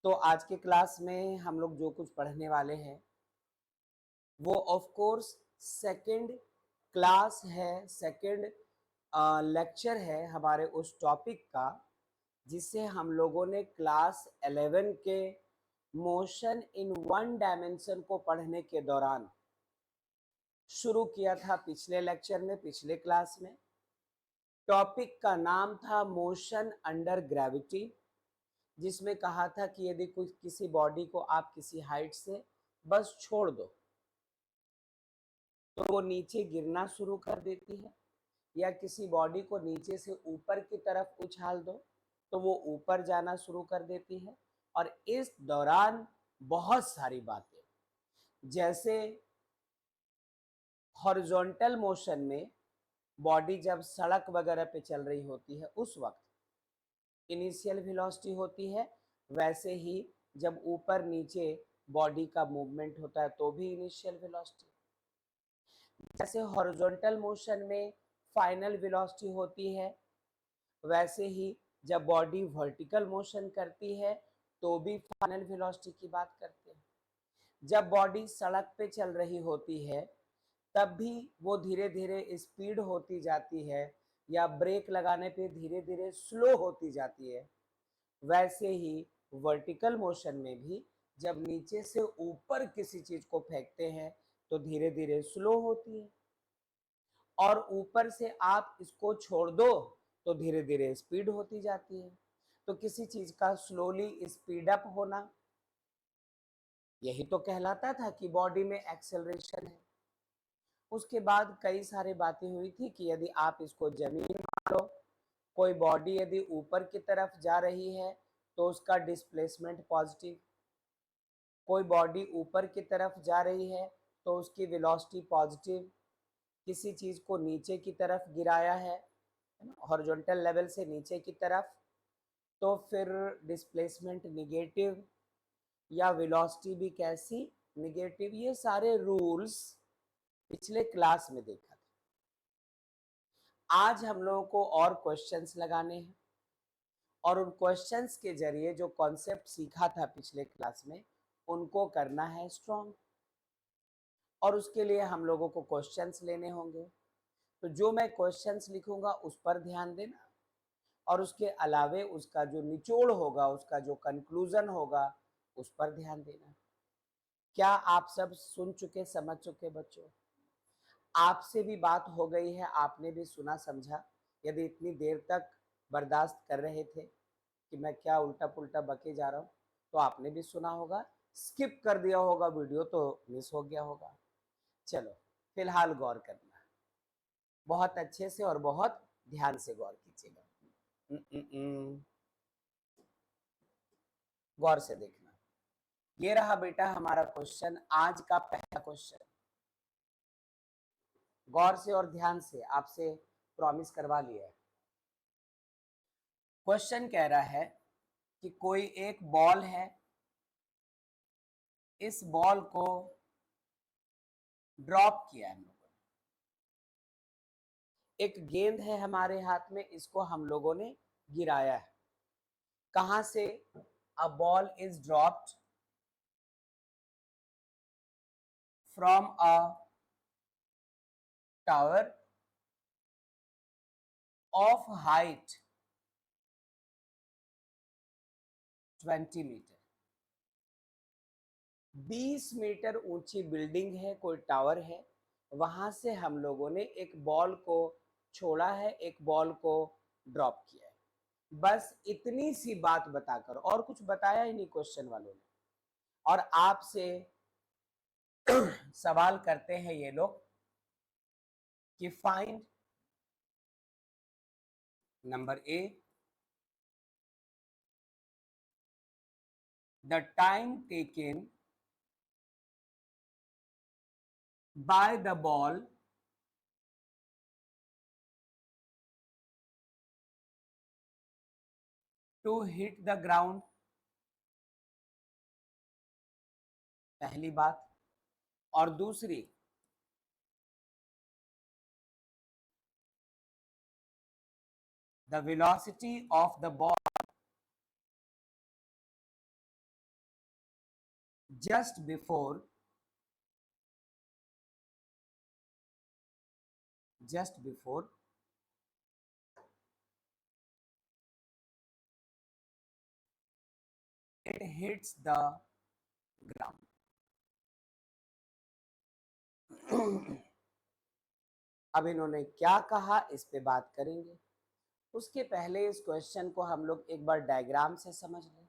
तो आज के क्लास में हम लोग जो कुछ पढ़ने वाले हैं वो ऑफ कोर्स सेकंड क्लास है, सेकंड लेक्चर है हमारे उस टॉपिक का जिसे हम लोगों ने क्लास 11 के मोशन इन वन डायमेंशन को पढ़ने के दौरान शुरू किया था पिछले लेक्चर में, पिछले क्लास में। टॉपिक का नाम था मोशन अंडर ग्रेविटी, जिसमें कहा था कि यदि कुछ किसी बॉडी को आप किसी हाइट से बस छोड़ दो तो वो नीचे गिरना शुरू कर देती है, या किसी बॉडी को नीचे से ऊपर की तरफ उछाल दो तो वो ऊपर जाना शुरू कर देती है। और इस दौरान बहुत सारी बातें, जैसे हॉरिजॉन्टल मोशन में बॉडी जब सड़क वगैरह पे चल रही होती है उस वक्त इनिशियल वेलोसिटी होती है, वैसे ही जब ऊपर नीचे बॉडी का मूवमेंट होता है तो भी इनिशियल वेलोसिटी। जैसे हॉरिजॉन्टल मोशन में फाइनल वेलोसिटी होती है, वैसे ही जब बॉडी वर्टिकल मोशन करती है तो भी फाइनल वेलोसिटी की बात करते हैं। जब बॉडी सड़क पे चल रही होती है तब भी वो धीरे धीरे स्पीड होती जाती है या ब्रेक लगाने पे धीरे धीरे स्लो होती जाती है। वैसे ही वर्टिकल मोशन में भी जब नीचे से ऊपर किसी चीज को फेंकते हैं तो धीरे धीरे स्लो होती है, और ऊपर से आप इसको छोड़ दो तो धीरे धीरे स्पीड होती जाती है। तो किसी चीज का स्लोली स्पीड अप होना, यही तो कहलाता था कि बॉडी में एक्सेलरेशन है। उसके बाद कई सारी बातें हुई थी कि यदि आप इसको जमीन मान लो, कोई बॉडी यदि ऊपर की तरफ जा रही है तो उसका डिस्प्लेसमेंट पॉजिटिव, कोई बॉडी ऊपर की तरफ जा रही है तो उसकी वेलोसिटी पॉजिटिव, किसी चीज को नीचे की तरफ गिराया है हॉरिजॉन्टल लेवल से नीचे की तरफ, तो फिर डिस्प्लेसमेंट निगेटिव या वेलोसिटी भी कैसी, निगेटिव। ये सारे रूल्स पिछले क्लास में देखा था। आज हम लोगों को और क्वेश्चंस लगाने हैं और उन क्वेश्चंस के जरिए जो कॉन्सेप्ट सीखा था पिछले क्लास में उनको करना है स्ट्रॉन्ग, और उसके लिए हम लोगों को क्वेश्चंस लेने होंगे। तो जो मैं क्वेश्चंस लिखूंगा उस पर ध्यान देना, और उसके अलावे उसका जो निचोड़ होगा, उसका जो कंक्लूजन होगा उस पर ध्यान देना। क्या आप सब सुन चुके, समझ चुके बच्चों? आपसे भी बात हो गई है, आपने भी सुना समझा। यदि इतनी देर तक बर्दाश्त कर रहे थे कि मैं क्या उल्टा पुल्टा बके जा रहा हूँ तो आपने भी सुना होगा, स्किप कर दिया होगा वीडियो तो मिस हो गया होगा। चलो फिलहाल गौर करना, बहुत अच्छे से और बहुत ध्यान से गौर कीजिएगा। गौर से देखना। ये रहा बेटा हमारा क्वेश्चन, आज का पहला क्वेश्चन। गौर से और ध्यान से, आपसे प्रॉमिस करवा लिया है। क्वेश्चन कह रहा है कि कोई एक बॉल है, इस बॉल को ड्रॉप किया है हम लोगों ने। एक गेंद है हमारे हाथ में, इसको हम लोगों ने गिराया है। कहां से? A ball is dropped from a tower of height 20 metre. 20 metre ऊंची बिल्डिंग है, कोई टावर है, वहां से हम लोगों ने एक बॉल को छोड़ा है, एक बॉल को ड्रॉप किया है। बस इतनी सी बात बताकर, और कुछ बताया ही नहीं क्वेश्चन वालों ने। और आपसे सवाल करते हैं ये लोग कि find number a the time taken by the ball to hit the ground. पहली बात। और दूसरी, the velocity of the ball just before it hits the ground. अब इन्होंने क्या कहा इस पे बात करेंगे। उसके पहले इस क्वेश्चन को हम लोग एक बार डायग्राम से समझ लें।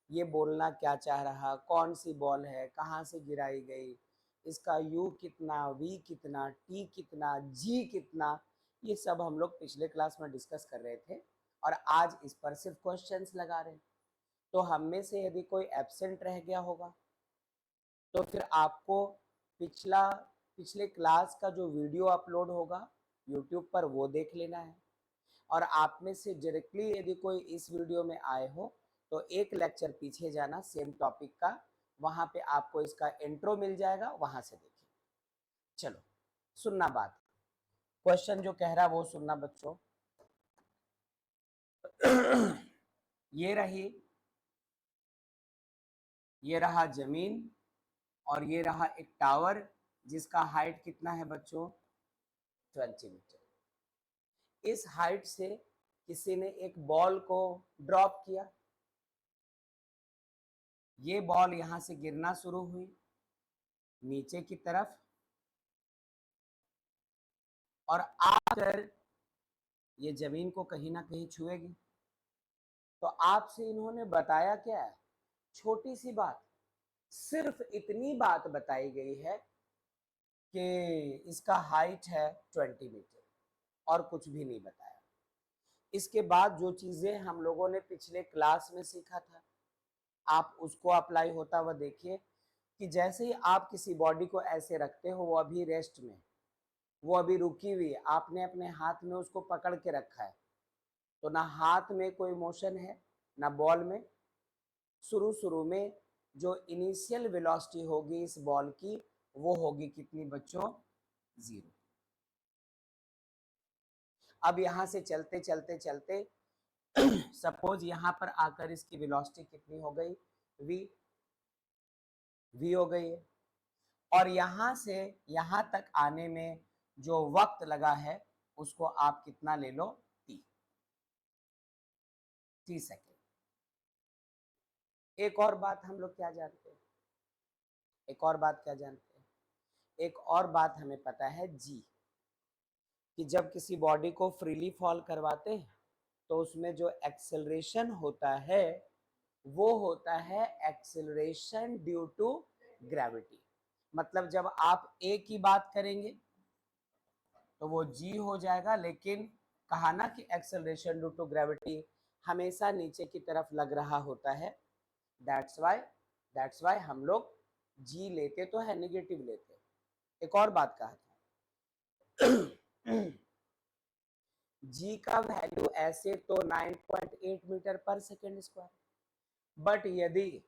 ये बोलना क्या चाह रहा, कौन सी बॉल है, कहाँ से गिराई गई, इसका यू कितना, वी कितना, टी कितना, जी कितना, ये सब हम लोग पिछले क्लास में डिस्कस कर रहे थे और आज इस पर सिर्फ क्वेश्चंस लगा रहे हैं। तो हम में से यदि कोई एब्सेंट रह गया होगा तो फिर आपको पिछले क्लास का जो वीडियो अपलोड होगा यूट्यूब पर वो देख लेना है। और आप में से डायरेक्टली यदि कोई इस वीडियो में आए हो तो एक लेक्चर पीछे जाना सेम टॉपिक का, वहां पे आपको इसका इंट्रो मिल जाएगा, वहां से देखिए। चलो सुनना बात, क्वेश्चन जो कह रहा वो सुनना बच्चों। ये रहा जमीन और ये रहा एक टावर जिसका हाइट कितना है बच्चों, 20 मीटर। इस हाइट से किसी ने एक बॉल को ड्रॉप किया, ये बॉल यहां से गिरना शुरू हुई नीचे की तरफ और आकर ये जमीन को कहीं ना कहीं छुएगी। तो आपसे इन्होंने बताया क्या है, छोटी सी बात, सिर्फ इतनी बात बताई गई है कि इसका हाइट है 20 मीटर और कुछ भी नहीं बताया। इसके बाद जो चीजें हम लोगों ने पिछले क्लास में सीखा था आप उसको अप्लाई होता हुआ देखिए कि जैसे ही आप किसी बॉडी को ऐसे रखते हो, वो अभी रेस्ट में, वो अभी रुकी हुई है, आपने अपने हाथ में उसको पकड़ के रखा है, तो ना हाथ में कोई मोशन है ना बॉल में। शुरू में जो इनिशियल वेलोसिटी होगी इस बॉल की वो होगी कितनी बच्चों, 0। अब यहां से चलते चलते चलते सपोज यहां पर आकर इसकी वेलोसिटी कितनी हो गई, v हो गई है। और यहां से यहां तक आने में जो वक्त लगा है उसको आप कितना ले लो, t सेकेंड। एक और बात हम लोग क्या जानते हैं, एक और बात क्या जानते हैं, एक और बात हमें पता है g, कि जब किसी बॉडी को फ्रीली फॉल करवाते हैं तो उसमें जो एक्सेलरेशन होता है वो होता है एक्सेलरेशन ड्यू टू ग्रेविटी। मतलब जब आप a की बात करेंगे तो वो g हो जाएगा, लेकिन कहा ना कि एक्सेलरेशन ड्यू टू ग्रेविटी हमेशा नीचे की तरफ लग रहा होता है। दैट्स वाई हम लोग g लेते तो है, नेगेटिव लेते। एक और बात कहा था g का वैल्यू ऐसे तो 9.8 metre per second square, but यदि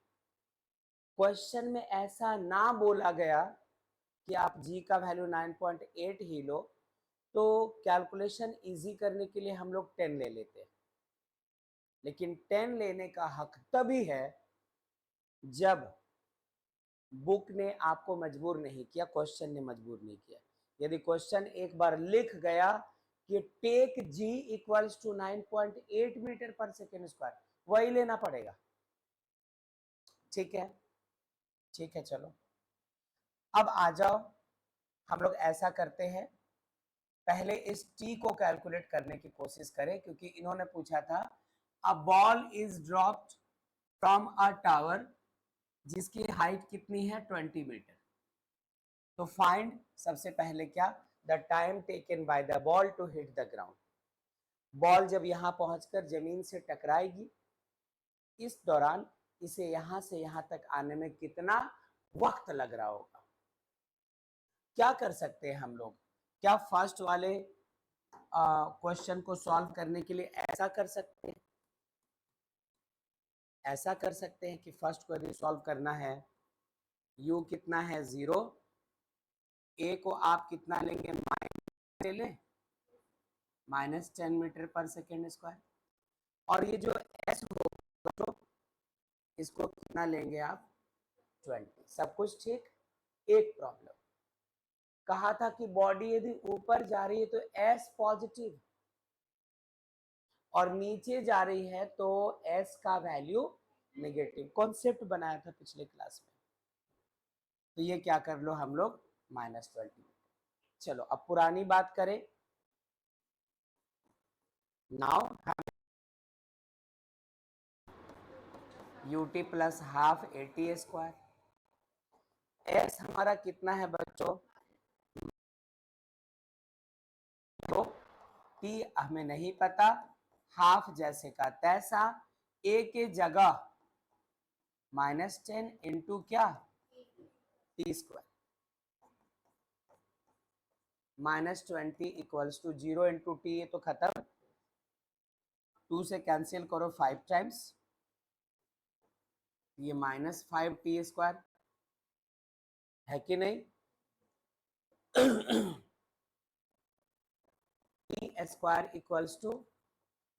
क्वेश्चन में ऐसा ना बोला गया कि आप g का वैल्यू 9.8 ही लो तो कैलकुलेशन इजी करने के लिए हम लोग 10 ले लेते हैं। लेकिन 10 लेने का हक तभी है जब बुक ने आपको मजबूर नहीं किया, क्वेश्चन ने मजबूर नहीं किया। यदि क्वेश्चन एक बार लिख गया कि take g equals to 9.8 metre per second square, वही लेना पड़ेगा। ठीक है, ठीक है, चलो अब आ जाओ, हम लोग ऐसा करते हैं, पहले इस t को कैलकुलेट करने की कोशिश करें, क्योंकि इन्होंने पूछा था a ball is dropped from a tower जिसकी हाइट कितनी है 20 मीटर। तो फाइंड सबसे पहले क्या, the time taken by the ball to hit the ground. Ball जब यहां पहुंचकर जमीन से टकराएगी इस दौरान इसे यहां से यहां तक आने में कितना वक्त लग रहा होगा। क्या कर सकते हैं हम लोग, क्या फर्स्ट वाले क्वेश्चन को सॉल्व करने के लिए ऐसा कर सकते हैं, ऐसा कर सकते हैं कि फर्स्ट को यदि सॉल्व करना है, u कितना है 0, a को आप कितना लेंगे, ले लें -10 मीटर पर सेकेंड स्क्वायर, और ये जो s होगा तो इसको कितना लेंगे आप 20। सब कुछ ठीक। एक प्रॉब्लम, कहा था कि बॉडी यदि ऊपर जा रही है तो एस पॉजिटिव और नीचे जा रही है तो एस का वैल्यू नेगेटिव। कॉन्सेप्ट बनाया था पिछले क्लास में, तो ये क्या कर लो हम लोग -20। चलो अब पुरानी बात करें। Now ut plus half AT square, S हमारा कितना है बच्चों, तो टी हमें नहीं पता, हाफ जैसे का तैसा, ए के जगह -10 इंटू क्या t square, -20 equals to 0 into t, ये तो खत्म, 2 से कैंसिल करो 5 टाइम्स, ये -5t स्क्वायर है कि नहीं। टी स्क्वायर इक्वल्स टू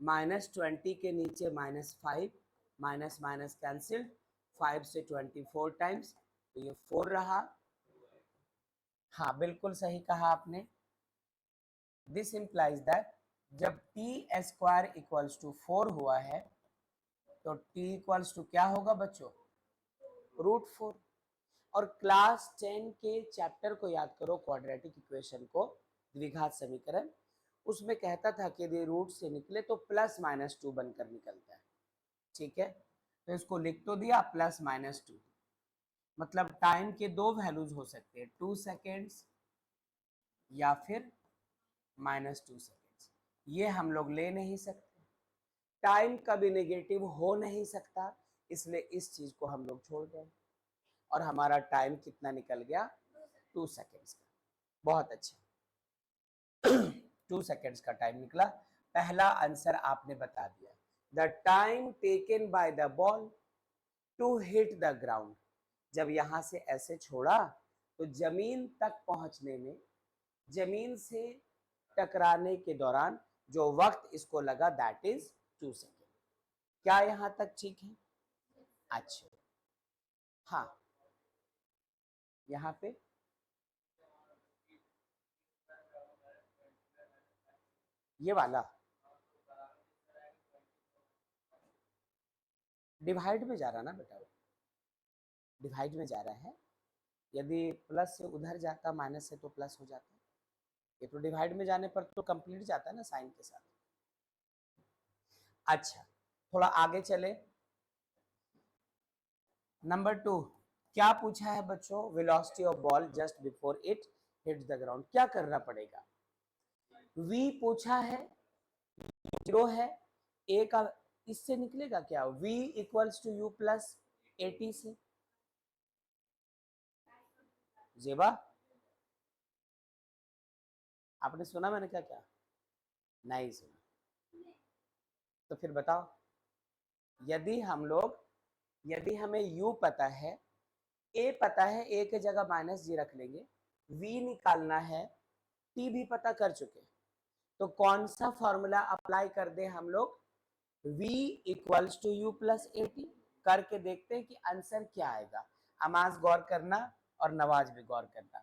-20 के नीचे -5, माइनस माइनस कैंसिल, 5 से 24 टाइम्स, तो ये 4 रहा। हाँ बिल्कुल सही कहा आपने। दिस इंप्लाइज दैट जब टी स्क्वायर इक्वल्स टू 4 हुआ है तो टी इक्वल्स टू क्या होगा बच्चों, √4। और क्लास 10 के चैप्टर को याद करो, क्वाड्रेटिक इक्वेशन को, द्विघात समीकरण, उसमें कहता था कि यदि रूट से निकले तो +-2 बनकर निकलता है। ठीक है, तो इसको लिख तो दिया +-2, मतलब टाइम के दो वैल्यूज हो सकते हैं, 2 सेकेंड्स या फिर -2 सेकेंड्स। ये हम लोग ले नहीं सकते, टाइम कभी नेगेटिव हो नहीं सकता, इसलिए इस चीज को हम लोग छोड़ दें और हमारा टाइम कितना निकल गया, 2 सेकेंड्स का। बहुत अच्छा, 2 सेकेंड्स का टाइम निकला। पहला आंसर आपने बता दिया। The time taken by the ball to hit the ground, जब यहां से ऐसे छोड़ा तो जमीन तक पहुंचने में, जमीन से टकराने के दौरान जो वक्त इसको लगा दैट इज 2 सेकेंड। क्या यहां तक ठीक है? अच्छा, हाँ यहाँ पे ये वाला डिवाइड में जा रहा ना बेटा, डिवाइड में जा रहा है। यदि प्लस से उधर जाता, माइनस से तो प्लस हो जाता, ये तो डिवाइड में जाने पर तो कंप्लीट जाता है ना साइन के साथ। अच्छा, थोड़ा आगे चले। नंबर 2 क्या पूछा है बच्चों, velocity of ball just before it hits the ground. क्या करना पड़ेगा, v पूछा है, 0 है, a का इससे निकलेगा क्या, v equals to u plus AT से। जेबा आपने सुना मैंने क्या क्या, नहीं सुना, तो फिर बताओ। यदि हम लोग, यदि हमें u पता है, a पता है, a के जगह -g रख लेंगे, v निकालना है, t भी पता कर चुके, तो कौन सा फॉर्मूला अप्लाई कर दे हम लोग, v equals to u plus AT। करके देखते हैं कि आंसर क्या आएगा। अमाज गौर करना और नवाज भी गौर करना।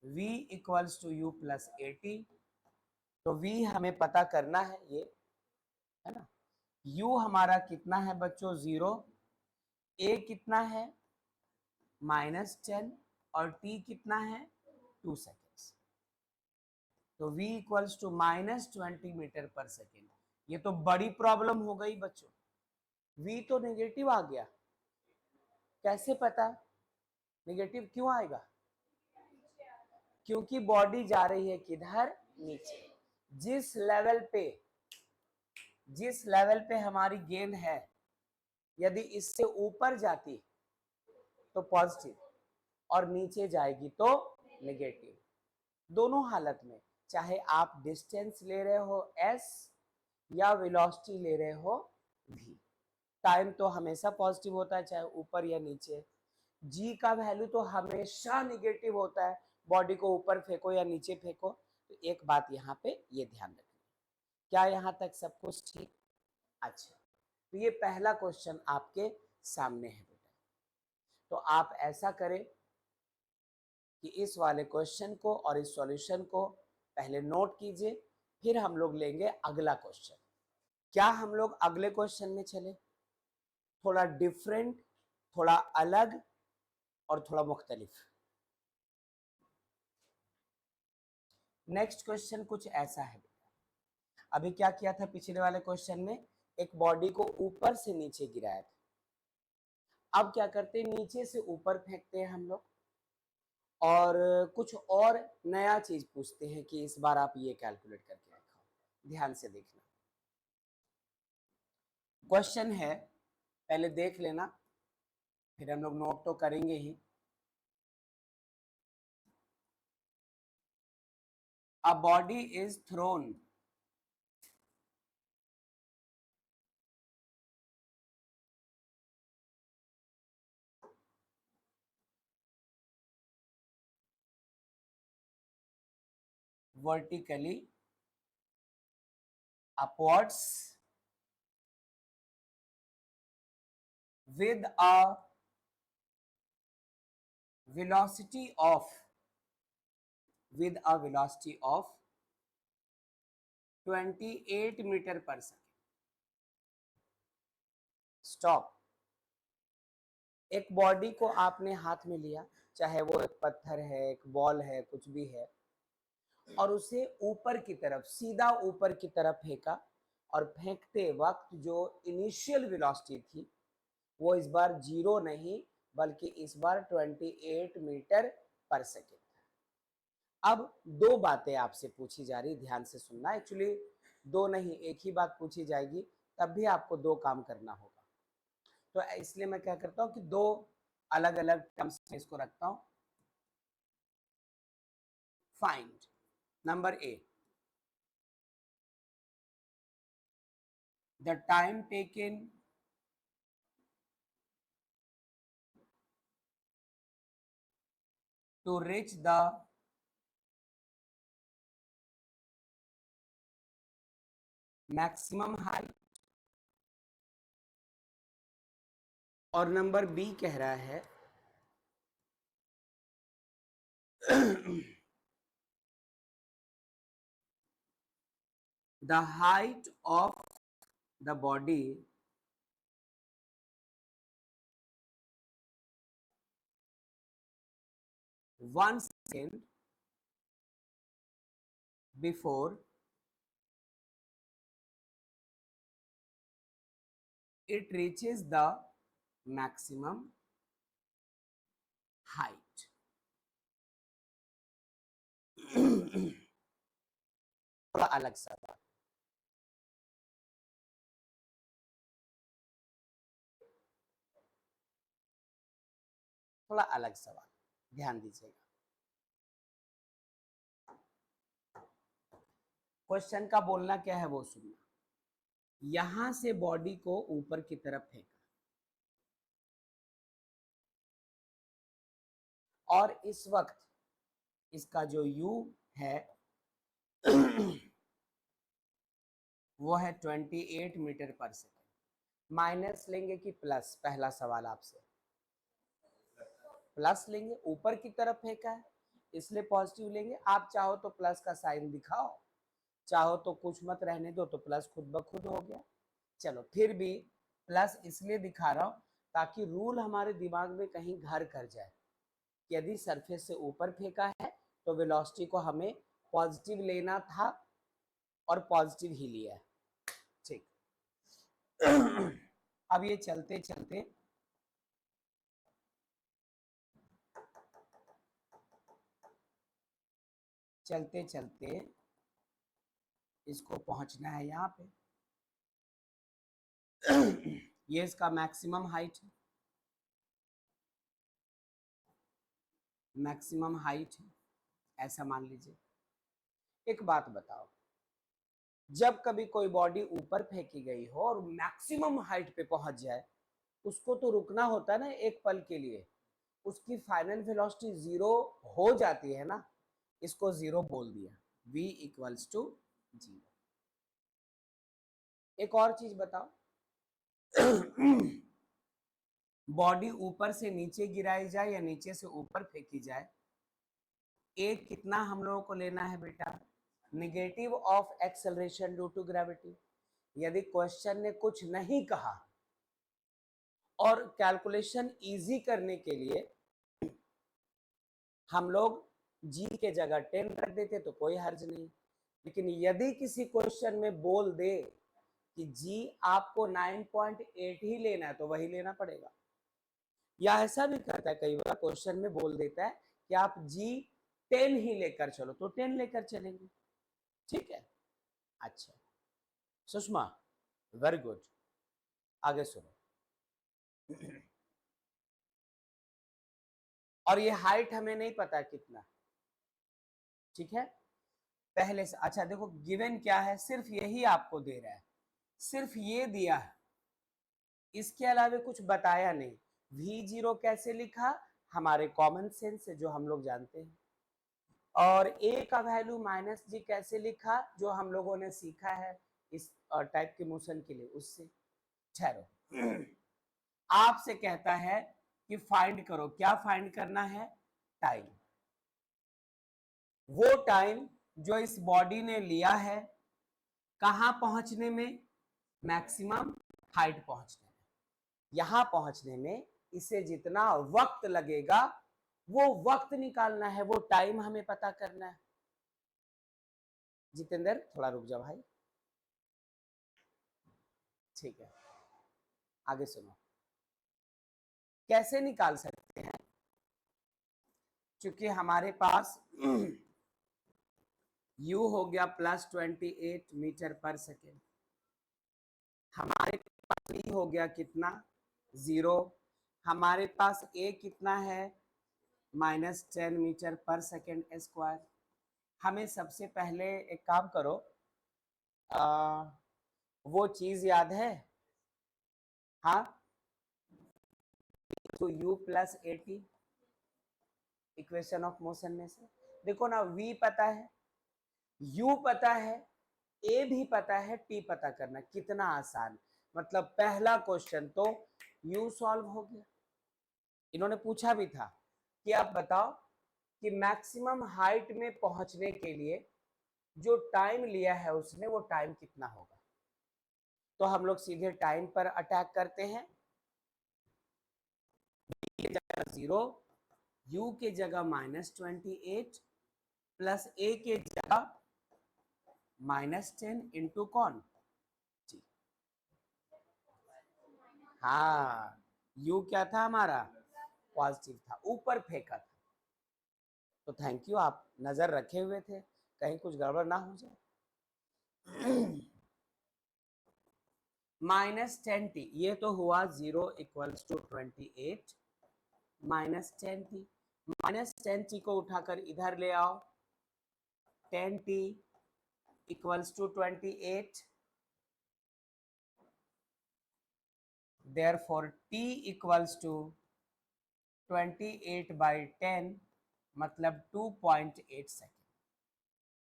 v equals to u plus AT, तो v हमें पता करना है, ये है ना, u हमारा कितना है बच्चों 0, a कितना है -10 और t कितना है 2 सेकेंड्स, तो v equals to -20 metre per second. ये तो बड़ी प्रॉब्लम हो गई बच्चों, v तो नेगेटिव आ गया, कैसे पता नेगेटिव क्यों आएगा, क्योंकि बॉडी जा रही है किधर, नीचे। जिस लेवल पे, जिस लेवल पे हमारी गेंद है, यदि इससे ऊपर जाती तो पॉजिटिव और नीचे जाएगी तो नेगेटिव। दोनों हालत में, चाहे आप डिस्टेंस ले रहे हो s या वेलोसिटी ले रहे हो v, टाइम तो हमेशा पॉजिटिव होता है, चाहे ऊपर या नीचे। g का वैल्यू तो हमेशा नेगेटिव होता है, बॉडी को ऊपर फेंको या नीचे फेंको। तो एक बात यहाँ पे ये ध्यान रखनी, क्या यहाँ तक सब कुछ ठीक? अच्छा, तो ये पहला क्वेश्चन आपके सामने है बेटा। तो आप ऐसा करें कि इस वाले क्वेश्चन को और इस सॉल्यूशन को पहले नोट कीजिए, फिर हम लोग लेंगे अगला क्वेश्चन। क्या हम लोग अगले क्वेश्चन में चले? थोड़ा डिफरेंट, थोड़ा अलग और थोड़ा मुख्तलिफ। नेक्स्ट क्वेश्चन कुछ ऐसा है। अभी क्या किया था पिछले वाले क्वेश्चन में? एक बॉडी को ऊपर से नीचे गिराया था। अब क्या करते हैं, नीचे से ऊपर फेंकते हैं हम लोग, और कुछ और नया चीज पूछते हैं कि इस बार आप ये कैलकुलेट करके रखो। ध्यान से देखना। क्वेश्चन है, पहले देख लेना, फिर हम लोग नोट तो करेंगे ही। A body is thrown vertically upwards with a velocity of 28 metre per second. Stop. एक बॉडी को आपने हाथ में लिया, चाहे वो एक पत्थर है, एक बॉल है, कुछ भी है, और उसे ऊपर की तरफ, सीधा ऊपर की तरफ फेंका, और फेंकते वक्त जो इनिशियल वेलोसिटी थी वो इस बार 0 नहीं बल्कि इस बार 28 मीटर पर सेकेंड। अब दो बातें आपसे पूछी जा रही, ध्यान से सुनना। एक्चुअली दो नहीं, एक ही बात पूछी जाएगी, तब भी आपको दो काम करना होगा। तो इसलिए मैं क्या करता हूं कि दो अलग अलग टर्म्स में इसको रखता हूं। Find number a, the time taken to reach the maximum height, और नंबर बी कह रहा है the height of the body one second before it reaches the maximum height। थोड़ा अलग सवाल, थोड़ा अलग सवाल, ध्यान दीजिएगा। क्वेश्चन का बोलना क्या है वो सुनना। यहां से बॉडी को ऊपर की तरफ फेंका, और इस वक्त इसका जो u है वो है 28 मीटर पर सेकेंड। माइनस लेंगे कि प्लस? पहला सवाल आपसे, प्लस लेंगे, ऊपर की तरफ फेंका है इसलिए पॉजिटिव लेंगे। आप चाहो तो प्लस का साइन दिखाओ, चाहो तो कुछ मत रहने दो, तो प्लस खुद ब खुद हो गया। चलो फिर भी प्लस इसलिए दिखा रहा हूं ताकि रूल हमारे दिमाग में कहीं घर कर जाए। यदि सरफेस से ऊपर फेंका है तो वेलोसिटी को हमें पॉजिटिव लेना था, और पॉजिटिव ही लिया है। ठीक। अब ये चलते चलते चलते चलते इसको पहुंचना है यहाँ पे। ये इसका मैक्सिमम हाइट है, मैक्सिमम हाइट है, ऐसा मान लीजिए। एक बात बताओ, जब कभी कोई बॉडी ऊपर फेंकी गई हो और मैक्सिमम हाइट पे पहुंच जाए, उसको तो रुकना होता है ना एक पल के लिए, उसकी फाइनल वेलोसिटी 0 हो जाती है ना। इसको 0 बोल दिया, v इक्वल्स टू 0। एक और चीज बताओ, बॉडी ऊपर से नीचे गिराई जाए या नीचे से ऊपर फेंकी जाए, एक कितना हम लोगों को लेना है बेटा, negative of acceleration due to gravity. यदि क्वेश्चन ने कुछ नहीं कहा और कैलकुलेशन इजी करने के लिए हम लोग जी के जगह 10 रख देते तो कोई हर्ज नहीं, लेकिन यदि किसी क्वेश्चन में बोल दे कि जी आपको 9.8 ही लेना है तो वही लेना पड़ेगा, या ऐसा भी करता है कई बार क्वेश्चन में बोल देता है कि आप जी 10 ही लेकर चलो तो 10 लेकर चलेंगे। ठीक है, अच्छा सुषमा, वेरी गुड, आगे सुनो। और ये हाइट हमें नहीं पता कितना, ठीक है, पहले से। अच्छा देखो गिवन क्या है, सिर्फ यही आपको दे रहा है, सिर्फ ये दिया है, इसके अलावा कुछ बताया नहीं। V0 कैसे लिखा, हमारे कॉमन सेंस से जो हम लोग जानते हैं, और a का वैल्यू माइनस जी कैसे लिखा, जो हम लोगों ने सीखा है इस टाइप के मोशन के लिए, उससे। ठहरो, आपसे कहता है कि फाइंड करो, क्या फाइंड करना है, टाइम। वो टाइम जो इस बॉडी ने लिया है कहां पहुंचने में, मैक्सिमम हाइट पहुंचने में। यहां पहुंचने में इसे जितना वक्त लगेगा वो वक्त निकालना है, वो टाइम हमें पता करना है। जितेंद्र थोड़ा रुक जा भाई, ठीक है, आगे सुनो। कैसे निकाल सकते हैं, क्योंकि हमारे पास u हो गया +28 मीटर पर सेकेंड, हमारे पास v हो गया कितना 0, हमारे पास a कितना है -10 मीटर पर सेकेंड स्क्वायर। हमें सबसे पहले एक काम करो, वो चीज याद है, हाँ, तो u+80 इक्वेशन ऑफ मोशन में से देखो ना, v पता है, u पता है, a भी पता है, t पता करना कितना आसान। मतलब पहला क्वेश्चन तो u सॉल्व हो गया। इन्होंने पूछा भी था कि आप बताओ कि मैक्सिमम हाइट में पहुंचने के लिए जो टाइम लिया है उसने, वो टाइम कितना होगा। तो हम लोग सीधे टाइम पर अटैक करते हैं, v के जगह 0, u के जगह -28 प्लस a के जगह -10 इंटू कौन, जी, हाँ, u क्या था हमारा, पॉजिटिव था, ऊपर फेंका था। तो थैंक यू, आप नजर रखे हुए थे कहीं कुछ गड़बड़ ना हो जाए। -10t, ये तो हुआ 0 = 28 -10t, -10t को उठाकर इधर ले आओ, 10t = 28, therefore t = 28/10 मतलब 2.8 सेकेंड।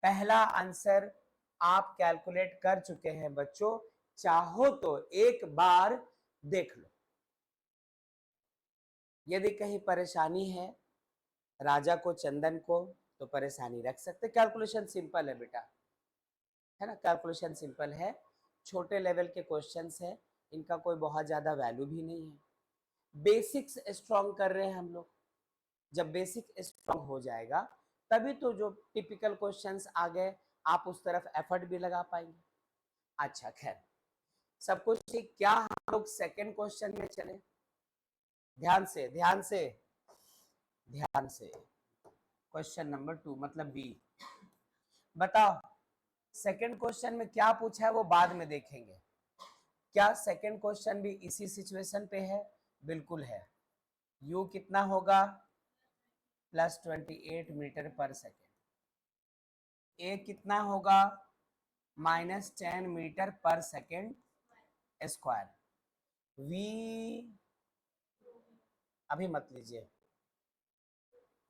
पहला आंसर आप कैलकुलेट कर चुके हैं बच्चों, चाहो तो एक बार देख लो। यदि कहीं परेशानी है राजा को, चंदन को, तो परेशानी रख सकते। कैलकुलेशन सिंपल है बेटा, है ना, कैलकुलेशन सिंपल है, छोटे लेवल के क्वेश्चंस है, इनका कोई बहुत ज्यादा वैल्यू भी नहीं है। बेसिक्स स्ट्रॉन्ग कर रहे हैं हम लोग, जब बेसिक स्ट्रॉन्ग हो जाएगा तभी तो जो टिपिकल क्वेश्चंस आ गए आप उस तरफ एफर्ट भी लगा पाएंगे। अच्छा खैर, सब कुछ ठीक, क्या हम लोग सेकेंड क्वेश्चन में चले, ध्यान से ध्यान से ध्यान से, क्वेश्चन नंबर 2 मतलब बी। बताओ सेकेंड क्वेश्चन में क्या पूछा है वो बाद में देखेंगे। क्या सेकेंड क्वेश्चन भी इसी सिचुएशन पे है, बिल्कुल है। u कितना होगा +28 मीटर पर सेकेंड, a कितना होगा -10 metre per second square, v अभी मत लीजिए,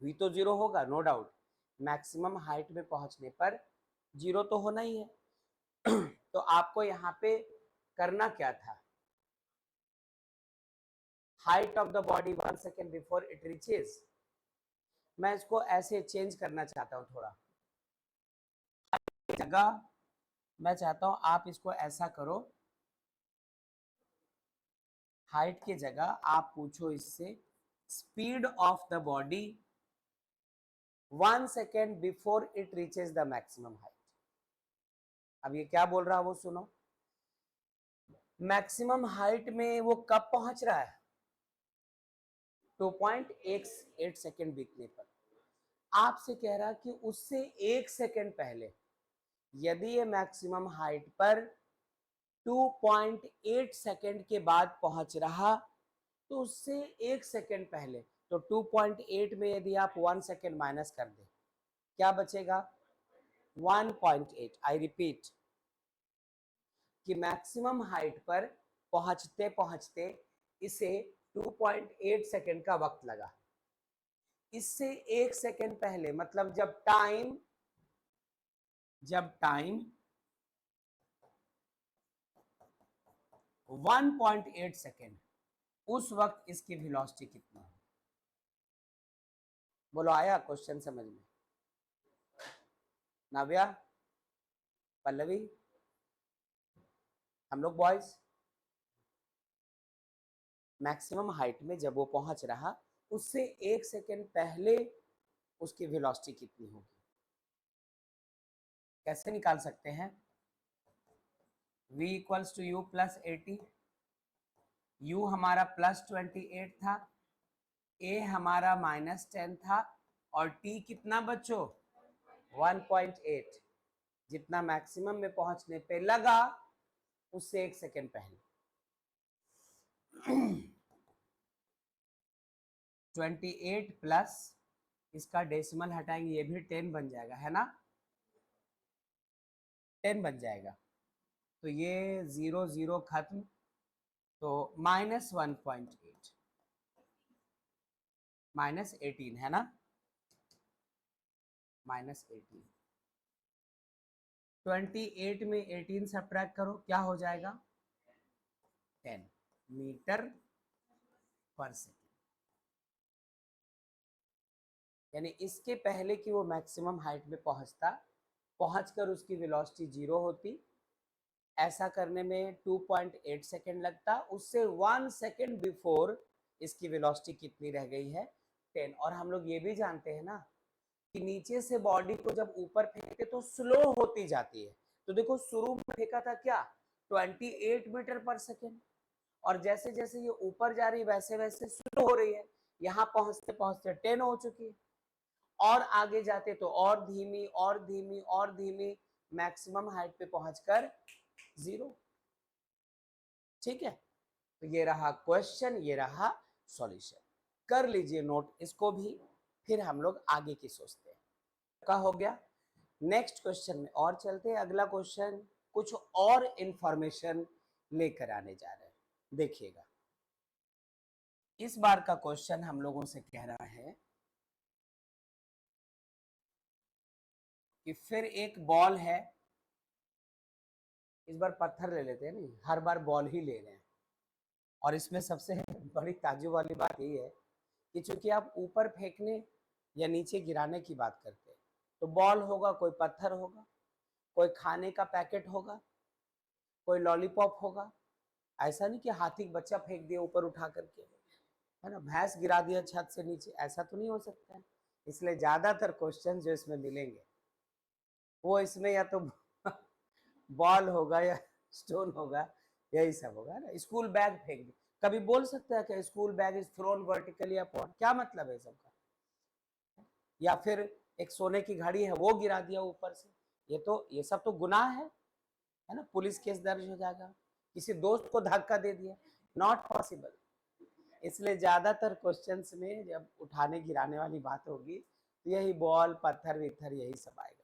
v तो 0 होगा नो डाउट, मैक्सिमम हाइट में पहुंचने पर 0 तो होना ही है। तो आपको यहाँ पे करना क्या था, height of the body 1 second before it reaches. मैं इसको ऐसे चेंज करना चाहता हूं थोड़ा, जगह मैं चाहता हूं आप इसको ऐसा करो, हाइट की जगह आप पूछो इससे speed of the body 1 second before it reaches the maximum height. अब ये क्या बोल रहा है वो सुनो, मैक्सिमम हाइट में वो कब पहुंच रहा है, 2.8 सेकेंड बीतने पर। आपसे कह रहा कि उससे 1 सेकेंड पहले यदि ये मैक्सिमम हाइट पर 2.8 सेकेंड के बाद पहुंच रहा तो उससे 1 सेकेंड पहले, तो 2.8 में यदि आप 1 सेकेंड माइनस कर दे क्या बचेगा 1.8। आई रिपीट कि मैक्सिमम हाइट पर पहुंचते पहुंचते इसे 2.8 सेकेंड का वक्त लगा। इससे 1 सेकेंड पहले मतलब जब टाइम 1.8 सेकेंड, उस वक्त इसकी वेलोसिटी कितनी है। बोलो आया क्वेश्चन समझ में? नाव्या, पल्लवी, हम लोग बॉयज, मैक्सिमम हाइट में जब वो पहुंच रहा उससे 1 सेकेंड पहले उसकी वेलोसिटी कितनी होगी, कैसे निकाल सकते हैं? v equals to u plus 80, u हमारा प्लस 28 था, a हमारा -10 था और t कितना बच्चों 1.8, जितना मैक्सिमम में पहुंचने पे लगा उससे 1 सेकेंड पहले। 28 प्लस इसका डेसिमल हटाएंगे ये भी 10 बन जाएगा, है ना, 10 बन जाएगा। तो ये 0 0 खत्म, तो -1.8 -18 है ना, -18। 28 में 18 सब्ट्रैक्ट करो क्या हो जाएगा 10 मीटर पर सेकेंड। यानी इसके पहले कि वो मैक्सिमम हाइट में पहुंचता, पहुंचकर उसकी वेलोसिटी 0 होती, ऐसा करने में 2.8 सेकेंड लगता, उससे 1 सेकेंड बिफोर इसकी वेलोसिटी कितनी रह गई है 10। और हम लोग ये भी जानते हैं ना कि नीचे से बॉडी को जब ऊपर फेंकते तो स्लो होती जाती है। तो देखो शुरू में फेंका था क्या 28 मीटर पर सेकेंड, और जैसे जैसे ये ऊपर जा रही है वैसे वैसे स्लो हो रही है, यहाँ पहुंचते पहुंचते 10 हो चुकी है, और आगे जाते तो और धीमी और धीमी और धीमी, मैक्सिमम हाइट पे पहुंचकर 0। ठीक है, तो ये रहा क्वेश्चन, ये रहा सॉल्यूशन। कर लीजिए नोट इसको भी, फिर हम लोग आगे की सोचते हैं। का हो गया, नेक्स्ट क्वेश्चन में और चलते हैं। अगला क्वेश्चन कुछ और इंफॉर्मेशन लेकर आने जा रहे हैं, देखिएगा। इस बार का क्वेश्चन हम लोगों से कह रहा है कि फिर एक बॉल है, इस बार पत्थर ले लेते हैं, नहीं हर बार बॉल ही ले रहे हैं। और इसमें सबसे बड़ी ताज्जुब वाली बात ये है कि चूंकि आप ऊपर फेंकने या नीचे गिराने की बात करते हैं, तो बॉल होगा, कोई पत्थर होगा, कोई खाने का पैकेट होगा, कोई लॉलीपॉप होगा। ऐसा नहीं कि हाथी का बच्चा फेंक दिया ऊपर उठा करके, है ना, भैंस गिरा दिया छत से नीचे, ऐसा तो नहीं हो सकता है। इसलिए ज्यादातर क्वेश्चन जो इसमें मिलेंगे वो इसमें या तो बॉल होगा या स्टोन होगा, यही सब होगा ना। स्कूल बैग फेंक दी, कभी बोल सकता है कि school bag is thrown vertically upon, क्या मतलब है सबका? या फिर एक सोने की घड़ी है वो गिरा दिया ऊपर से, ये सब तो गुनाह है ना, पुलिस केस दर्ज हो जाएगा। किसी दोस्त को धक्का दे दिया, नॉट पॉसिबल। इसलिए ज्यादातर क्वेश्चंस में जब उठाने गिराने वाली बात होगी तो यही बॉल पत्थर वित्थर यही सब आएगा।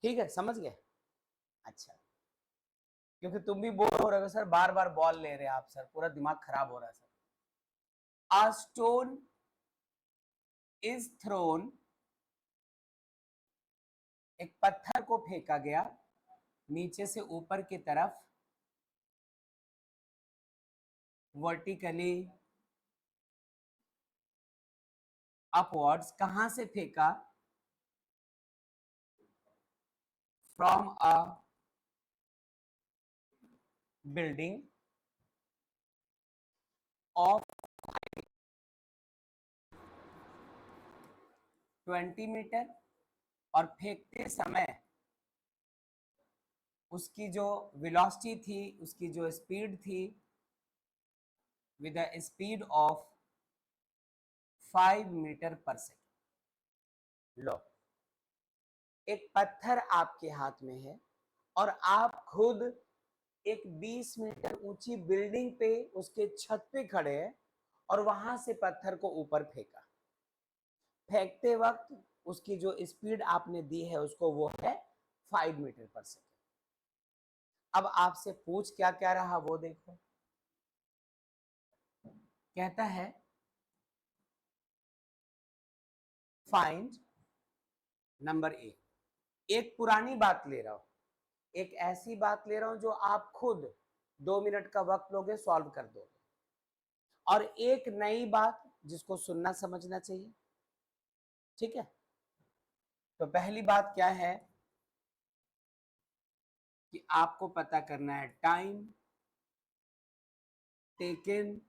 ठीक है, समझ गए? अच्छा, क्योंकि तुम भी बोर हो रहे हो सर, बार बार बॉल ले रहे हैं आप सर, पूरा दिमाग खराब हो रहा है sir. A stone is thrown, एक पत्थर को फेंका गया नीचे से ऊपर की तरफ वर्टिकली अपवर्ड्स, कहां से फेंका? From a building of 20 metre, और फेंकते समय उसकी जो वेलोसिटी थी, उसकी जो स्पीड थी, with the speed of 5 metre per second. लो, एक पत्थर आपके हाथ में है और आप खुद एक 20 मीटर ऊंची बिल्डिंग पे, उसके छत पे खड़े हैं और वहां से पत्थर को ऊपर फेंका। फेंकते वक्त उसकी जो स्पीड आपने दी है उसको, वो है 5 मीटर पर सेकेंड। अब आपसे पूछ क्या क्या रहा वो देखो। कहता है फाइंड नंबर ए। एक पुरानी बात ले रहा हूं, एक ऐसी बात ले रहा हूं जो आप खुद 2 मिनट का वक्त लोगे, सॉल्व कर दोगे, और एक नई बात जिसको सुनना समझना चाहिए। ठीक है, तो पहली बात क्या है कि आपको पता करना है time taken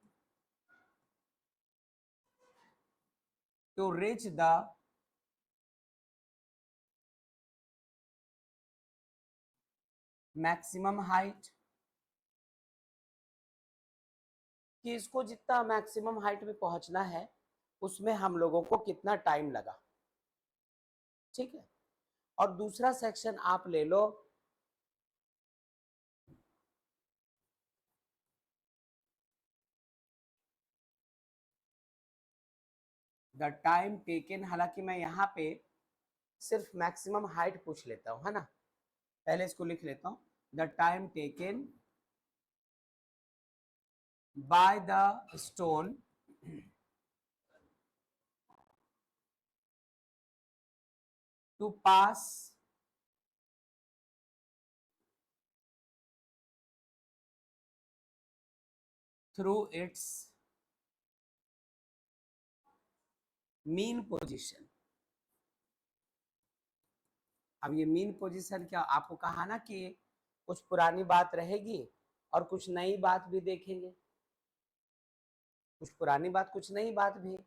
to reach the maximum height, कि इसको जितना मैक्सिमम हाइट में पहुंचना है उसमें हम लोगों को कितना टाइम लगा। ठीक है, और दूसरा सेक्शन आप ले लो द टाइम टेकन। हालांकि मैं यहाँ पे सिर्फ मैक्सिमम हाइट पूछ लेता हूँ, है ना, पहले इसको लिख लेता हूँ। The time taken by the stone to pass through its mean position. अब ये मीन पोजीशन क्या, आपको कहा ना कि कुछ पुरानी बात रहेगी और कुछ नई बात भी देखेंगे, कुछ पुरानी बात कुछ नई बात भी।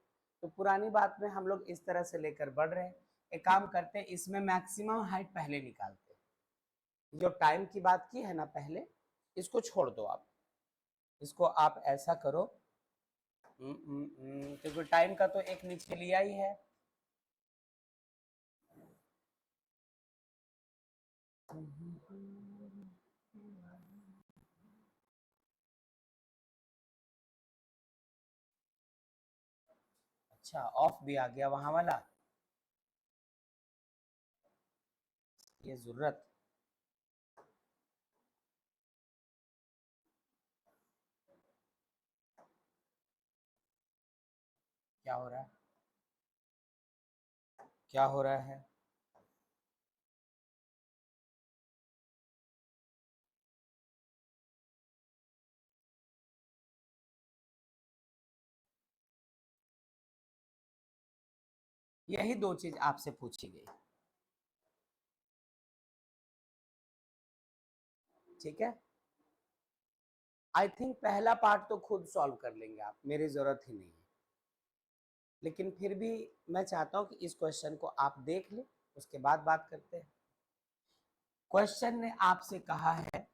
तो पुरानी बात में हम लोग इस तरह से लेकर बढ़ रहे हैं। एक काम करते हैं, इसमें मैक्सिमम हाइट पहले निकालते हैं। जो टाइम की बात की है ना पहले, इसको छोड़ दो आप, इसको आप ऐसा करो, क्योंकि टाइम का तो एक नीचे लिया ही है। अच्छा, ऑफ भी आ गया वहां वाला, ये जरूरत। क्या हो रहा है, क्या हो रहा है? यही दो चीज आपसे पूछी गई। ठीक है, आई थिंक पहला पार्ट तो खुद सॉल्व कर लेंगे आप, मेरी जरूरत ही नहीं है। लेकिन फिर भी मैं चाहता हूं कि इस क्वेश्चन को आप देख लें, उसके बाद बात करते हैं। क्वेश्चन ने आपसे कहा है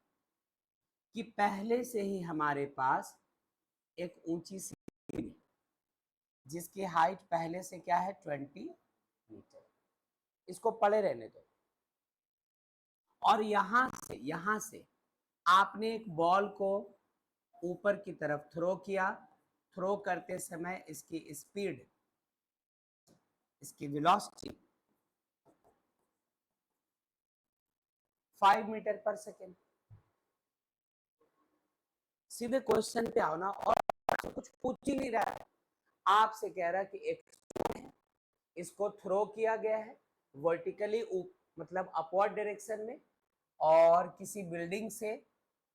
कि पहले से ही हमारे पास एक ऊंची सी बिल्डिंग जिसकी हाइट पहले से क्या है 20 मीटर, इसको पड़े रहने दो। और यहां से आपने एक बॉल को ऊपर की तरफ थ्रो किया। थ्रो करते समय इसकी स्पीड, इसकी वेलोसिटी 5 मीटर पर सेकेंड। सीधे क्वेश्चन पे आओ ना, और कुछ पूछ ही नहीं रहा है, आपसे कह रहा है कि एक स्टोन है, इसको थ्रो किया गया है वर्टिकली, मतलब अपवर्ड डायरेक्शन में, और किसी बिल्डिंग से,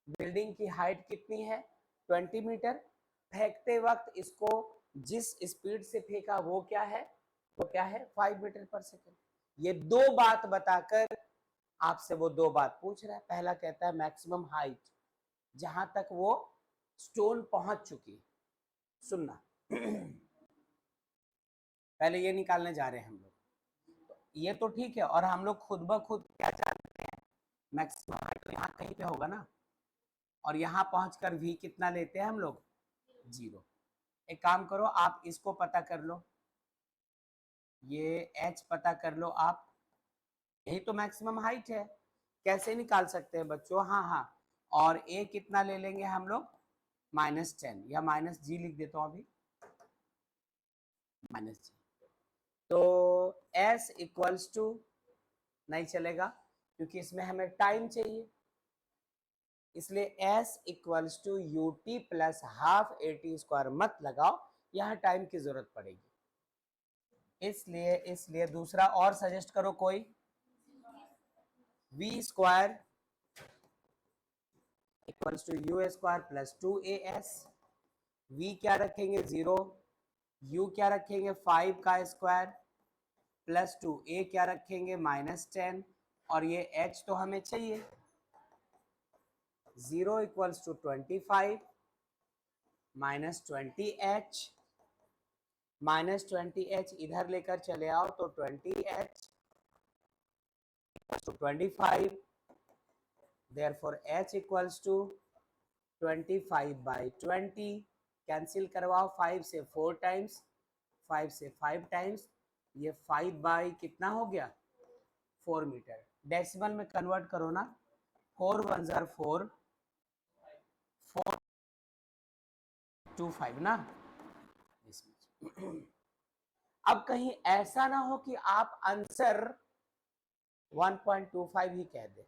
बिल्डिंग की हाइट कितनी है 20 मीटर, फेंकते वक्त इसको जिस स्पीड से फेंका वो क्या है, 5 मीटर पर सेकेंड। ये दो बात बताकर आपसे वो दो बात पूछ रहा है। पहला कहता है मैक्सिमम हाइट जहां तक वो स्टोन पहुंच चुकी। सुनना पहले ये निकालने जा रहे हैं हम लोग। ये तो ठीक है, और हम लोग खुद ब खुद क्या जानते हैं, मैक्सिमम हाइट तो यहाँ कहीं पे होगा ना, और यहाँ पहुंचकर भी कितना लेते हैं हम लोग, 0। एक काम करो, आप इसको पता कर लो, ये h पता कर लो आप, यही तो मैक्सिमम हाइट है। कैसे निकाल सकते हैं बच्चों, हाँ हाँ, और a कितना ले लेंगे हम लोग, -10, या -g लिख देता हूँ अभी, -g। तो s इक्वल्स टू, नहीं चलेगा क्योंकि इसमें हमें टाइम चाहिए, इसलिए s equals to u t plus half a t square मत लगाओ, यहाँ टाइम की जरूरत पड़ेगी। इसलिए दूसरा और सजेस्ट करो कोई, v square equals to u square plus 2as। v क्या रखेंगे 0, u क्या रखेंगे 5 का स्क्वायर प्लस 2, a क्या रखेंगे -10, और ये h तो हमें चाहिए, 0 इक्वल्स टू 25 -20h, -20h इधर लेकर चले आओ तो 20h to 25, therefore h equals to 25/20। Cancel करवाओ, 5 से 4 टाइम्स, 5 से 5 टाइम्स, ये 5 बाई कितना हो गया, 4 मीटर। डेसिमल में कन्वर्ट करो ना, 4 1 जार 4, 425 ना। अब कहीं ऐसा ना हो कि आप आंसर 1.25 ही कह दे,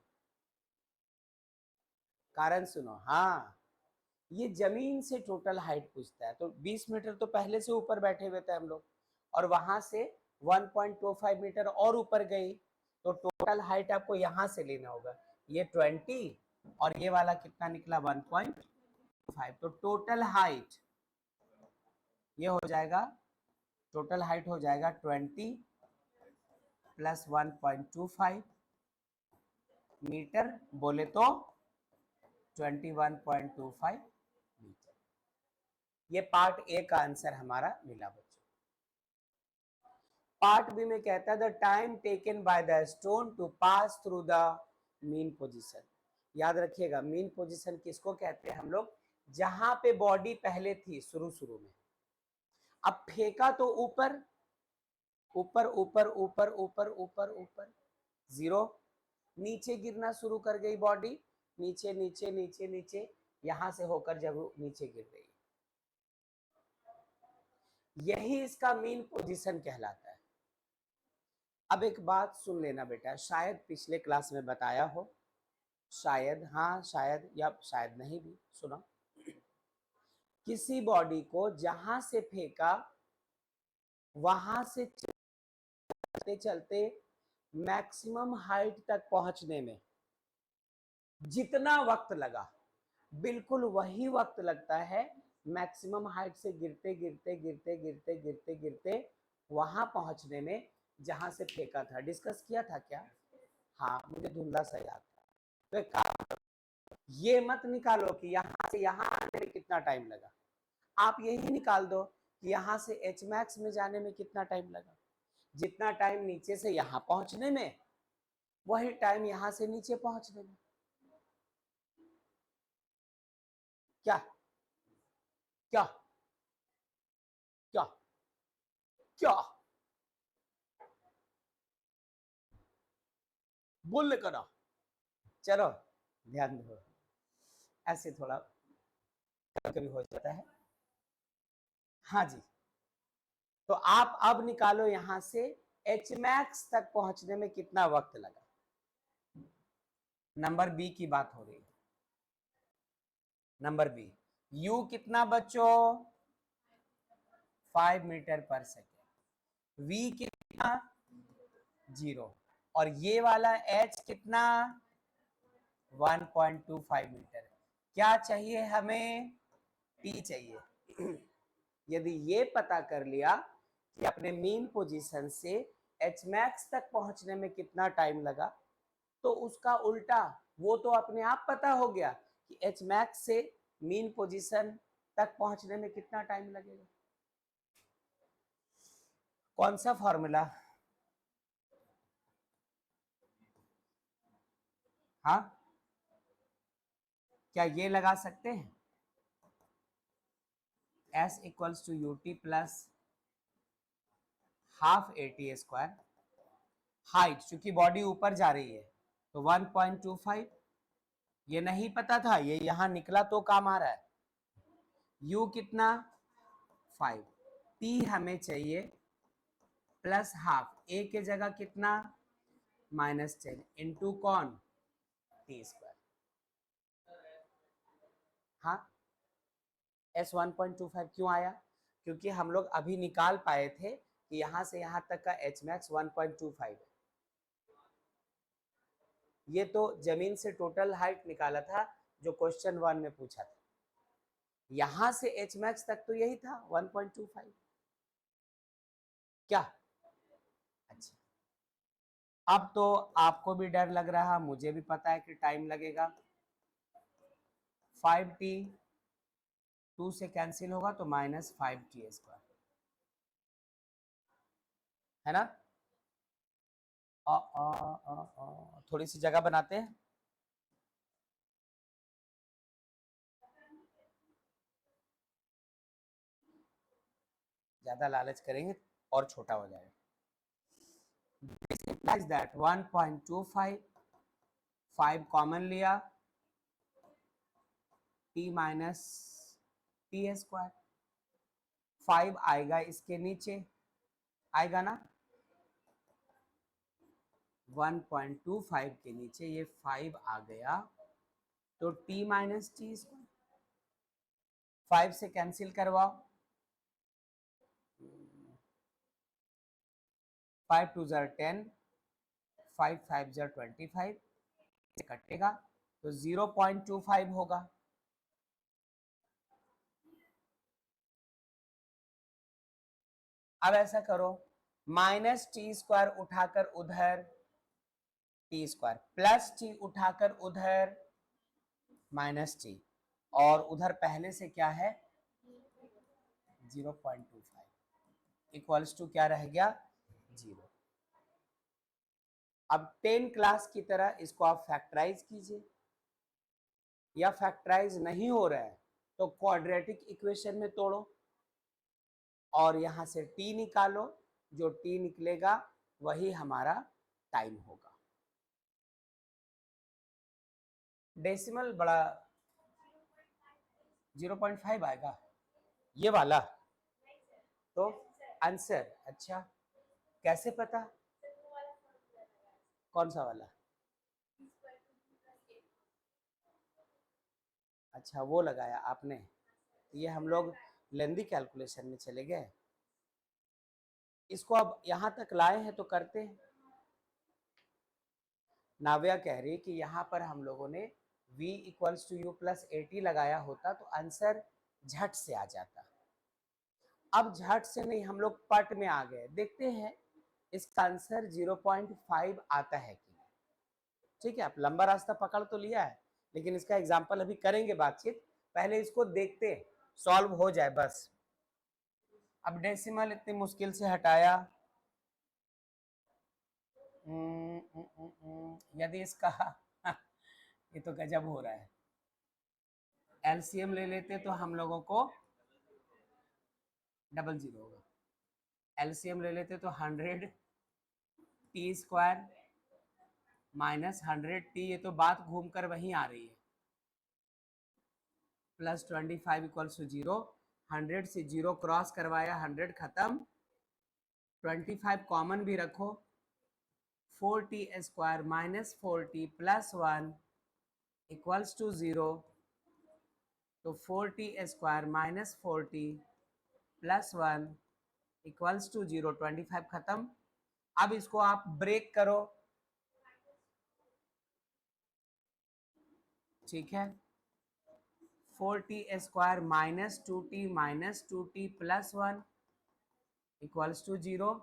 कारण सुनो, हाँ ये जमीन से टोटल हाइट पूछता है, तो 20 मीटर तो पहले से ऊपर बैठे हुए थे हम लोग, और वहां से 1.25 मीटर और ऊपर गई, तो टोटल हाइट आपको यहां से लेना होगा, ये 20 और ये वाला कितना निकला 1.5, तो टोटल हाइट ये हो जाएगा, टोटल हाइट हो जाएगा 20 प्लस 1.25 मीटर, बोले तो 21.25 मीटर। ये पार्ट ए का आंसर हमारा मिला बच्चों। पार्ट बी में कहता है the time taken by the stone to pass through the mean position. याद रखिएगा मीन पोजीशन किसको कहते हैं हम लोग, जहां पे बॉडी पहले थी शुरू में, अब फेंका तो ऊपर ऊपर ऊपर ऊपर ऊपर ऊपर ऊपर, 0, नीचे गिरना शुरू कर गई बॉडी, नीचे नीचे नीचे नीचे, यहां से होकर जब नीचे गिर गई, यही इसका मीन पोजीशन कहलाता है। अब एक बात सुन लेना बेटा, शायद पिछले क्लास में बताया हो, शायद हाँ शायद, या शायद नहीं भी, सुनो, किसी बॉडी को जहां से फेंका वहां से चलते चलते मैक्सिमम हाइट तक पहुंचने में जितना वक्त लगा, बिल्कुल वही वक्त लगता है मैक्सिमम हाइट से गिरते गिरते गिरते गिरते गिरते गिरते वहां पहुंचने में जहां से फेंका था। डिस्कस किया था क्या, हाँ मुझे धुंधला सा याद था। तो एक काम, ये मत निकालो कि यहां से यहां आने में कितना टाइम लगा, आप यही निकाल दो कि यहां से एच मैक्स में जाने में कितना टाइम लगा, जितना टाइम नीचे से यहां पहुंचने में वही टाइम यहां से नीचे पहुंचने में। क्या क्या क्या क्या बोलने का ना, चलो ध्यान दो, ऐसे थोड़ा कभी हो जाता है। हाँ जी, तो आप अब निकालो यहां से एच मैक्स तक पहुंचने में कितना वक्त लगा। नंबर बी की बात हो रही है, नंबर बी, यू कितना बच्चों 5 मीटर पर सेकेंड, वी कितना 0, और ये वाला एच कितना 1.25 मीटर। क्या चाहिए हमें, टी चाहिए। यदि ये पता कर लिया कि अपने मीन पोजीशन से एच मैक्स तक पहुंचने में कितना टाइम लगा, तो उसका उल्टा वो तो अपने आप पता हो गया कि एच मैक्स से मीन पोजीशन तक पहुंचने में कितना टाइम लगेगा। कौन सा फॉर्मूला? हाँ, क्या ये लगा सकते हैं? S equals to u t plus half a t square. Height, चूंकि बॉडी ऊपर जा रही है तो 1.25, ये नहीं पता था, ये यहां निकला तो काम आ रहा है। U कितना? 5। T हमें चाहिए प्लस हाफ, A के जगह कितना? -10 इंटू कौन? T square. हाँ, S 1.25 क्यों आया? क्योंकि हम लोग अभी निकाल पाए थे कि यहां से यहां तक का एच मैक्स 1.25 है। ये तो जमीन से टोटल हाइट निकाला था जो क्वेश्चन 1 में पूछा था। यहां से एच मैक्स तक तो यही था 1.25। क्या? अच्छा, अब तो आपको भी डर लग रहा, मुझे भी पता है कि टाइम लगेगा। 5t 2 से कैंसिल होगा तो -5t स्क्वायर, है ना? थोड़ी सी जगह बनाते हैं। ज्यादा लालच करेंगे और छोटा हो जाएगा। This implies that 1.25, 5 कॉमन लिया, t माइनस टी स्क्वायर, 5 आएगा इसके नीचे, आएगा ना? 1.25 के नीचे ये 5 आ गया तो t माइनस टी स्क्वायर, 5 से कैंसिल करवाओ, 5 2 जार 10, 5 5 जार 25, से कटेगा तो 0.25 होगा। अब ऐसा करो, माइनस टी स्क्वायर उठाकर उधर टी स्क्वायर, प्लस टी उठाकर उधर माइनस टी, और उधर पहले से क्या है? 0.25 इक्वल्स टू क्या रह गया? 0। अब 10 क्लास की तरह इसको आप फैक्टराइज कीजिए, या फैक्टराइज नहीं हो रहा है तो क्वाड्रेटिक इक्वेशन में तोड़ो और यहां से t निकालो, जो t निकलेगा वही हमारा टाइम होगा। डेसिमल बड़ा 0.5 आएगा ये वाला, तो आंसर। अच्छा, कैसे पता? कौन सा वाला? अच्छा, वो लगाया आपने। ये हम लोग लेंदी कैलकुलेशन में चले गए, इसको अब यहां तक लाए हैं तो करते हैं। नाव्या कह रही कि यहाँ पर हम लोगों ने v equals to u plus a t लगाया होता तो आंसर झट से आ जाता। अब झट से नहीं, हम लोग पट में आ गए, देखते हैं इसका आंसर 0.5 आता है कि नहीं। ठीक है, आप लंबा रास्ता पकड़ तो लिया है, लेकिन इसका एग्जाम्पल अभी करेंगे बातचीत, पहले इसको देखते सॉल्व हो जाए बस। अब डेसिमल इतनी मुश्किल से हटाया, यदि इसका ये तो गजब हो रहा है, एलसीएम ले लेते तो हम लोगों को 00 होगा, एलसीएम ले लेते तो 100 टी स्क्वायर माइनस 100 टी, ये तो बात घूमकर वहीं आ रही है, प्लस 25 इक्वल्स टू 0। 100 से 0 क्रॉस करवाया, 100 खत्म, 25 कॉमन भी रखो, 4t square minus 4t plus 1 equals to 0, तो 4t square minus 4t plus 1 equals to 0, 25 खत्म। अब इसको आप ब्रेक करो, ठीक है, 4t² minus 2t minus 2t plus 1 equals to 0।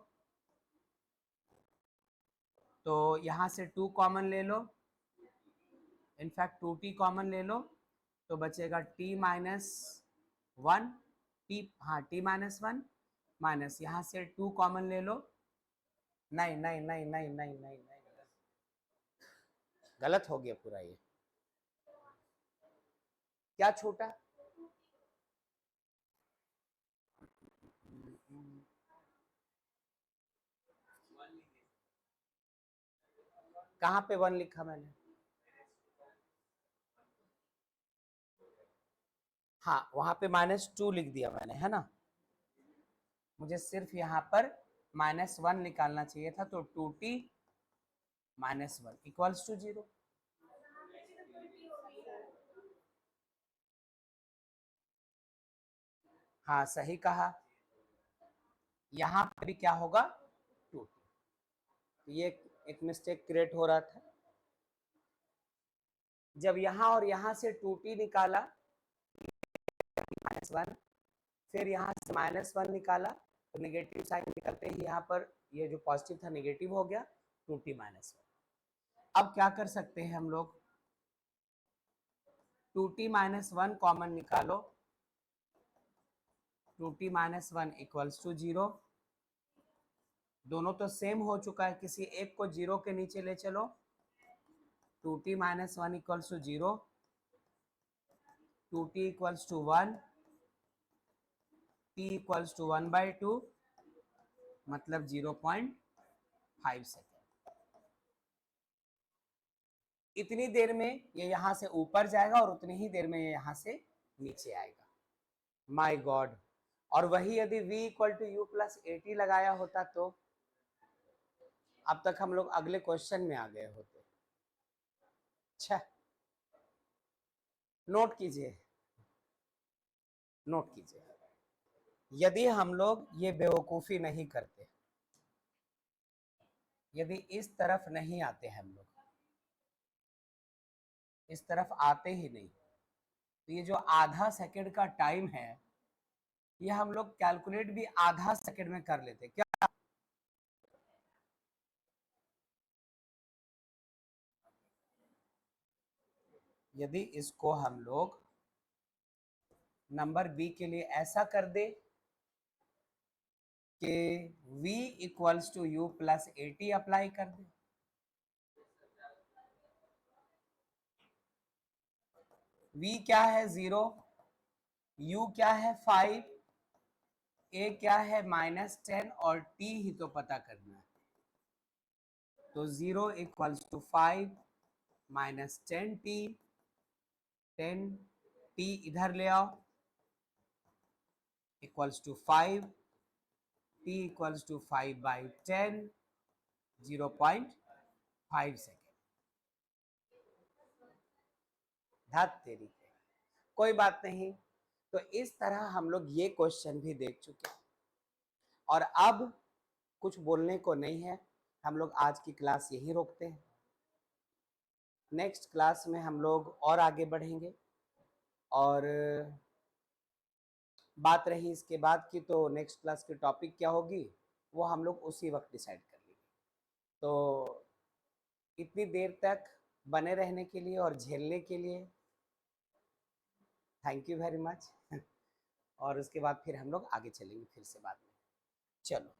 तो यहाँ से 2 कॉमन ले लो, इनफैक्ट 2t कॉमन ले लो, तो बचेगा t माइनस 1 t, हाँ t माइनस 1 माइनस यहाँ से 2 कॉमन ले लो, नहीं नहीं नहीं नहीं नहीं नहीं नहीं, गलत हो गया पूरा, ये क्या छूटा? कहाँ पे 1 लिखा मैंने? हाँ वहां पे -2 लिख दिया मैंने, है ना। मुझे सिर्फ यहाँ पर -1 निकालना चाहिए था, तो 2t माइनस 1 इक्वल्स टू 0। हाँ सही कहा, यहाँ पे भी क्या होगा 2t। ये एक मिस्टेक क्रिएट हो रहा था, जब यहाँ और यहाँ से 2t निकाला -1, फिर यहाँ से -1 निकाला, तो नेगेटिव साइन निकलते ही यहाँ पर ये जो पॉजिटिव था नेगेटिव हो गया, 2t माइनस 1। अब क्या कर सकते हैं हम लोग, 2t माइनस 1 कॉमन निकालो, 2t माइनस 1 इक्वल्स टू 0। दोनों तो सेम हो चुका है, किसी एक को 0 के नीचे ले चलो, 2t minus 1 equals to 0, 2t equals to 1, t equals to 1/2, मतलब 0.5 सेकेंड। इतनी देर में ये यहाँ से ऊपर जाएगा और उतनी ही देर में ये यहाँ से नीचे आएगा। माय गॉड, और वही यदि v equal to u plus AT लगाया होता तो अब तक हम लोग अगले क्वेश्चन में आ गए होते। अच्छा नोट कीजिए, नोट कीजिए, यदि हम लोग ये बेवकूफ़ी नहीं करते, यदि इस तरफ नहीं आते हम लोग, इस तरफ आते ही नहीं, तो ये जो आधा सेकंड का टाइम है ये हम लोग कैलकुलेट भी आधा सेकंड में कर लेते क्या? यदि इसको हम लोग नंबर बी के लिए ऐसा कर दे कि v equals to u plus AT apply कर दे, v क्या है 0, u क्या है 5, a क्या है -10 और t ही तो पता करना है। तो 0 equals to 5 minus 10t, 10t इधर ले आओ equals to 5, t equals to 5/10, 0.5 second. धत तेरी के, कोई बात नहीं। तो इस तरह हम लोग ये क्वेश्चन भी देख चुके हैं और अब कुछ बोलने को नहीं है, हम लोग आज की क्लास यहीं रोकते हैं। नेक्स्ट क्लास में हम लोग और आगे बढ़ेंगे, और बात रही इसके बाद की, तो नेक्स्ट क्लास की टॉपिक क्या होगी वो हम लोग उसी वक्त डिसाइड कर लेंगे। तो इतनी देर तक बने रहने के लिए और झेलने के लिए थैंक यू वेरी मच। और उसके बाद फिर हम लोग आगे चलेंगे फिर से बाद में। चलो।